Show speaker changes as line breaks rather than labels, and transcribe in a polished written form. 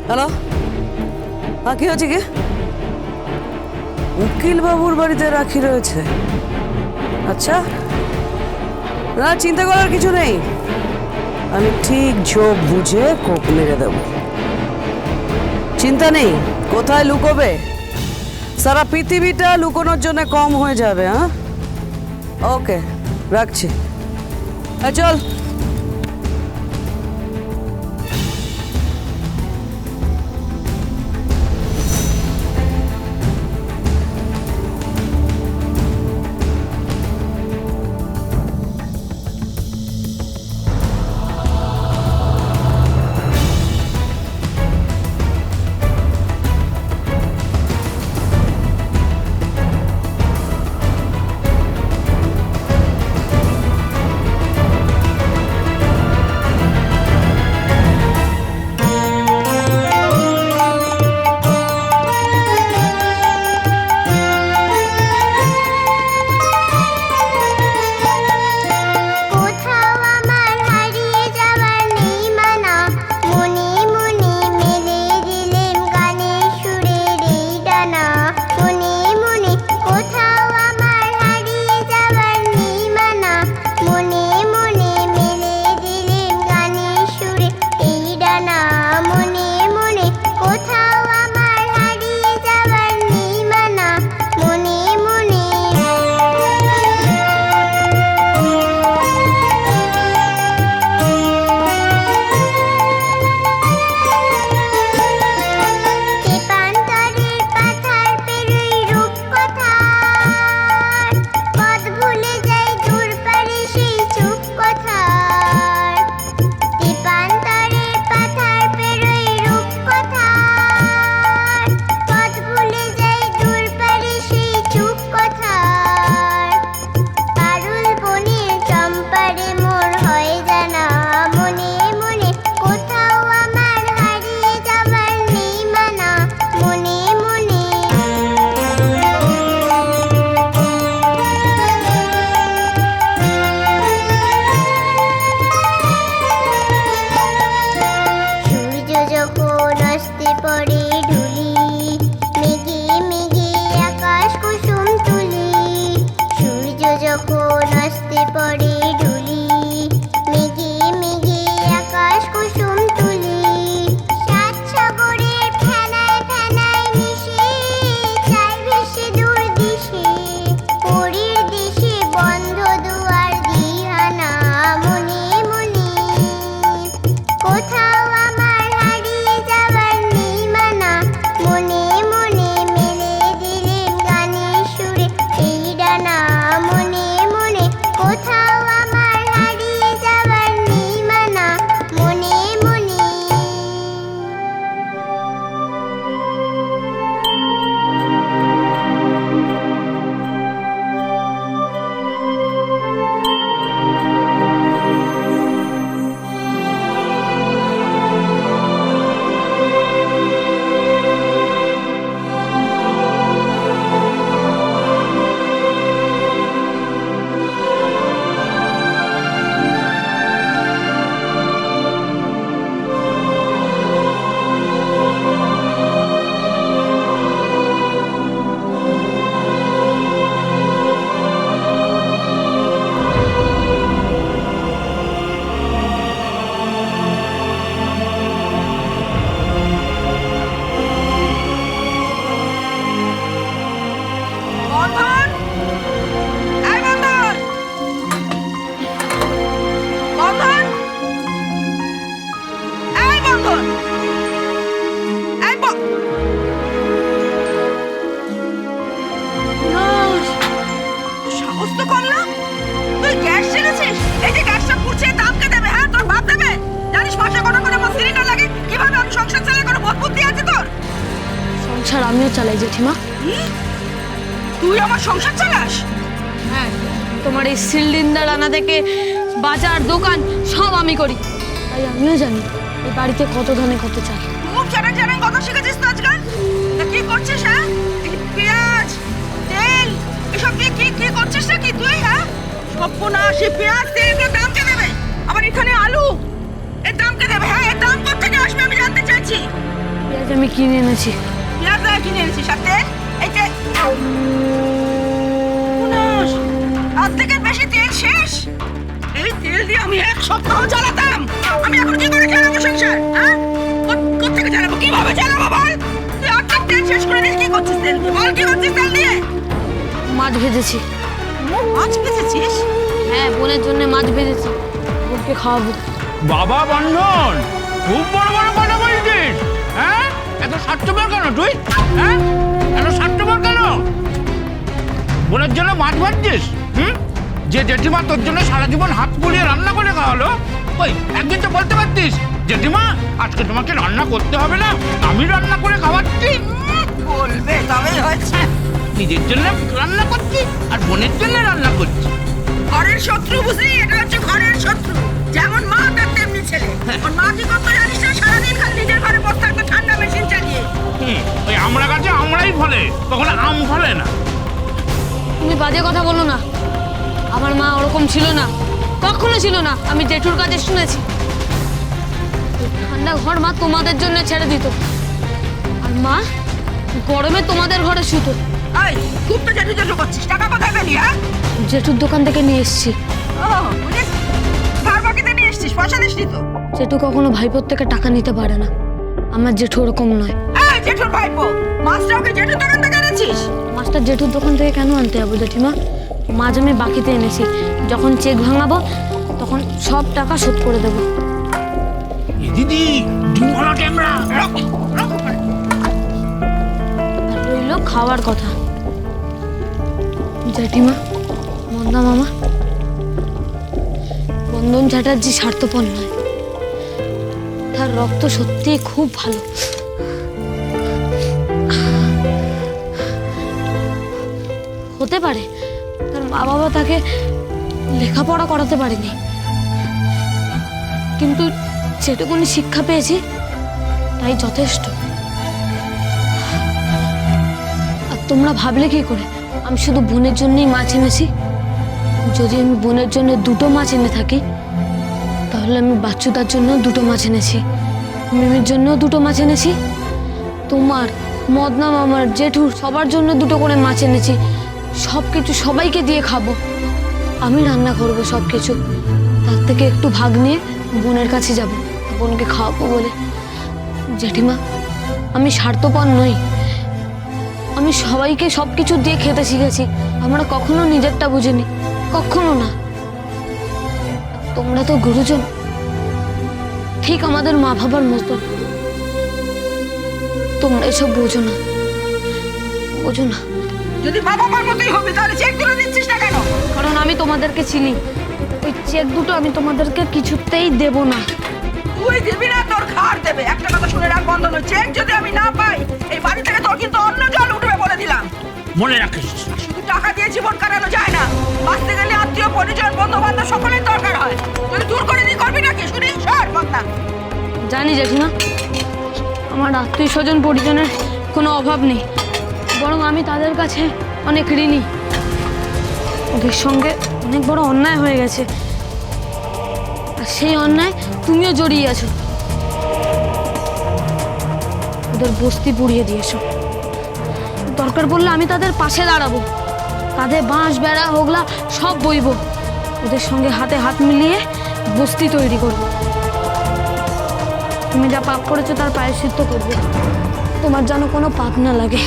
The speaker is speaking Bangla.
হ্যালো, কি হচ্ছে কি? উকিল বাবুর বাড়িতে রাখি রয়েছে? আচ্ছা, না চিন্তা করার কিছু নেই, আমি ঠিক ঝোপ বুঝে কোপ মেরে দেব। চিন্তা নেই, কোথায় লুকোবে? সারা পৃথিবীটা লুকোনোর জন্য কম হয়ে যাবে। হ্যাঁ, ওকে, রাখছি। চল।
সংসার আমিও চালাই জেঠিমা।
তুই আমার সংসার চালাস?
হ্যাঁ, তোমার এই সিলিন্ডার আনা থেকে বাজার দোকান সব আমি করি, তাই আমিও জানি এই বাড়িতে কত ধানে কত চাল।
মুখ চাটা চাটা কত শিখেছিস তো আজকাল? তা কি করছিস? হ্যাঁ, এই পেঁয়াজ তেল এসব দিয়ে কি কি করছিস না কি তুই? হ্যাঁ, সর্বনাশ! এই পেঁয়াজ তেল এর দাম কে দেবে? আবার এখানে আলু, এর দাম কে দেবে? হ্যাঁ, এর দাম কোথা থেকে আসবে আমি জানতে চাইছি।
পেঁয়াজ আমি কিনে এনেছি।
পেঁয়াজ দাম কিনে এনেছিস? আর তেল? এই যে সর্বনাশ! আজ থেকে বেশি তেল শেষ। এই তেল দিয়ে আমি এক সপ্তাহ চালাতাম, আমি এখন কি করে চালাবো সংসার? হ্যাঁ, কোথেকে চালাবো, কিভাবে চালাবো বল? তুই অর্ধেক তেল শেষ করে দিস, কি করছিস তেল দিয়ে? বল কি করছিস তেল দিয়ে?
মাছ ভেজেছি।
মাছ ভেজেছিস?
হ্যাঁ, বোনের জন্য মাছ ভেজেছি, বোনকে খাওয়াবো।
বাবা বন্ধন, খুব বড় বড় কথা বলছিস। হ্যাঁ, এত স্বার্থপর কেন তুই? হ্যাঁ, এত স্বার্থপর কেন? বোনের জন্য মাছ ভাজছিস? যে জেঠিমা তোর জন্য সারা জীবন হাত পুড়িয়ে রান্না করে খাওয়ালো, ওই একদিন তো বলতে পারতিস জেঠিমা আজকে তোমাকে রান্না করতে হবে না, আমি রান্না করে খাওয়াচ্ছি।
বলবে তবেই হয়েছে।
নিজের জন্য রান্না করছি আর বোনের জন্য রান্না করছি।
ঘরের শত্রু বুঝলি? এটা হচ্ছে ঘরের শত্রু। যেমন মা তার তেমনি ছেলে। ওর মা কি করতো জানিস না? সারাদিন খালি নিজের ঘরে বসে থাকতো ঠান্ডা মেশিন চালিয়ে।
ওই আমরা গাছে আমরাই ফলে, কখনো আম ফলে না।
তুমি বাজে কথা বলো না, আমার মা ওরকম ছিল না, কখনো ছিল না। আমি জেঠুর কাছে শুনেছি ঠান্ডা ঘর মা তোমাদের জন্য ছেড়ে দিত, আর মা গরমে তোমাদের ঘরে শুতো।
এই, খুব তো জেঠু জেঠু করছিস। টাকা কোথায় পেলি? হ্যাঁ,
জেঠুর দোকান থেকে নিয়ে এসেছি।
ও বুঝিস, ধার বাকিতে নিয়ে এসছিস, পয়সা দিসনি তো?
জেঠু কখনো ভাইপোর থেকে টাকা নিতে পারে না, আমার জেঠু ওরকম নয়।
এই জেঠুর ভাইপো, মাছটাও কি জেঠুর দোকান থেকে এনেছিস?
মাছটা জেঠুর দোকান থেকে কেন আনতে যাবো জেঠিমা? মাছ আমি বাকিতে এনেছি, যখন চেক ভাঙাবো তখন সব টাকা শোধ করে দেবো।
দিদি ডিমওয়ালা ক্যামেরা
আর রইল খাওয়ার কথা। জেঠিমা, মন্দা মামা, বন্ধন চ্যাটার্জি স্বার্থপর নয়, তার রক্ত সত্যিই খুব ভালো। হতে পারে তার মা বাবা তাকে লেখাপড়া করাতে পারেনি, কিন্তু যেটুকুনি শিক্ষা পেয়েছি তাই যথেষ্ট। আর তোমরা ভাবলে কি করে আমি শুধু বোনের জন্যই মাছ এনেছি? যদি আমি বোনের জন্য দুটো মাছ এনে থাকি, তাহলে আমি বাচ্চুদার জন্য দুটো মাছ এনেছি, মিমির জন্য দুটো মাছ এনেছি, তোমার, মদনা মামার, জেঠুর সবার জন্য দুটো করে মাছ এনেছি। সব কিছু সবাইকে দিয়ে খাবো, আমি রান্না করবো সব কিছু। তার থেকে একটু ভাগ নিয়ে বোনের কাছে যাব, বোনকে খাওয়াবো বলে। জেঠিমা, আমি স্বার্থপর নই, আমি সবাইকে সব কিছু দিয়ে খেতে শিখেছি। আমরা কখনো নিজেরটা বুঝিনি, কখনো না। তোমরা তো গুরুজন, ঠিক আমাদের মা বাবার মতো। তোমরা এসব বোঝো না, বোঝো না।
যদি মা বাবার মতোই হবে তাহলে চেক তুলে দিচ্ছিস না কেন?
কারণ আমি তোমাদেরকে চিনি, ওই চেক দুটো আমি তোমাদেরকে কিছুতেই দেব না।
তুই দিবি না, তোর খাড় দেবে। একটা কথা শুনে রাখ বন্ধ নয়, চেক যদি আমি না পাই এই বাড়ি থেকে তোর কিন্তু অন্য জল উঠবে বলে দিলাম।
মনে রাখিস।
শুধু টাকা দিয়ে জীবন কাটানো যায় না, বাঁচতে গেলে আত্মীয় পরিজন বন্ধু বান্ধব সকলের দরকার হয়। তুই দূর করে নি করবি নাকি? শুনি সর বন্ধা।
জানি জেঠিমা, আমার আত্মীয় স্বজন পরিজনের কোনো অভাব নেই, বরং আমি তাদের কাছে অনেক ঋণী। ওদের সঙ্গে অনেক বড় অন্যায় হয়ে গেছে, আর সেই অন্যায় তুমিও জড়িয়ে আছো। ওদের বস্তি পুড়িয়ে দিয়েছো, দরকার পড়লে আমি তাদের পাশে দাঁড়াবো, তাদের বাঁশ বেড়া হোগলা সব বইব, ওদের সঙ্গে হাতে হাত মিলিয়ে বস্তি তৈরি করবো। তুমি যা পাপ করেছো তার প্রায়শ্চিত্ত করবে, তোমার যেন কোনো পাপ না লাগে।